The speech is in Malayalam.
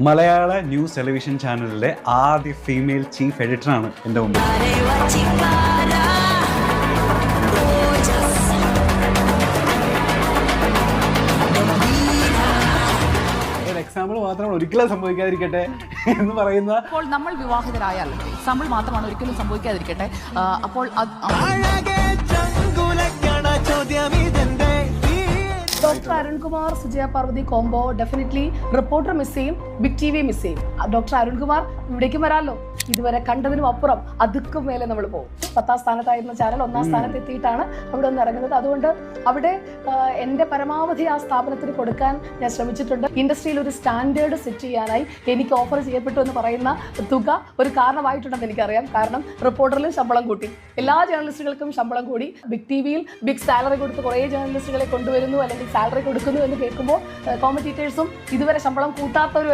മലയാള ന്യൂസ് ടെലിവിഷൻ ചാനലിലെ ആദ്യ ഫീമെയിൽ ചീഫ് എഡിറ്ററാണ് എൻ്റെ മുമ്പിൽ. എക്സാമ്പിൾ മാത്രമാണ് ഒരിക്കലും സംഭവിക്കാതിരിക്കട്ടെ എന്ന് പറയുന്ന. അപ്പോൾ നമ്മൾ വിവാഹിതരായാൽ എക്സാമ്പിൾ മാത്രമാണ് ഒരിക്കലും സംഭവിക്കാതിരിക്കട്ടെ. അപ്പോൾ doctor Arunkumar Sujaya Parvathi combo definitely reporter miss ചെയ്യും, ബിഗ് ടി വി മിസ് ചെയ്യും. ഡോക്ടർ അരുൺകുമാർ ഇവിടേക്കും വരാമല്ലോ. ഇതുവരെ കണ്ടതിനും അപ്പുറം അതുക്കും മേലെ നമ്മൾ പോകും. 10ാം സ്ഥാനത്തായിരുന്ന ചാനൽ 1ാം സ്ഥാനത്ത് എത്തിയിട്ടാണ് അവിടെ നിന്ന് ഇറങ്ങുന്നത്. അതുകൊണ്ട് അവിടെ എൻ്റെ പരമാവധി ആ സ്ഥാപനത്തിന് കൊടുക്കാൻ ഞാൻ ശ്രമിച്ചിട്ടുണ്ട്. ഇൻഡസ്ട്രിയിൽ ഒരു സ്റ്റാൻഡേർഡ് സെറ്റ് ചെയ്യാനായി എനിക്ക് ഓഫർ ചെയ്യപ്പെട്ടു എന്ന് പറയുന്ന തുക ഒരു കാരണമായിട്ടുണ്ടെന്ന് എനിക്കറിയാം. കാരണം റിപ്പോർട്ടറിലും ശമ്പളം കൂട്ടി, എല്ലാ ജേർണലിസ്റ്റുകൾക്കും ശമ്പളം കൂടി, ബിഗ് ടി വിയിൽ ബിഗ് സാലറി കൊടുത്ത് കുറേ ജേർണലിസ്റ്റുകളെ കൊണ്ടുവരുന്നു അല്ലെങ്കിൽ സാലറി കൊടുക്കുന്നു എന്ന് കേൾക്കുമ്പോൾ കോമ്പറ്റീറ്റേഴ്സും ഇതുവരെ ശമ്പളം കൂട്ടാത്തവർ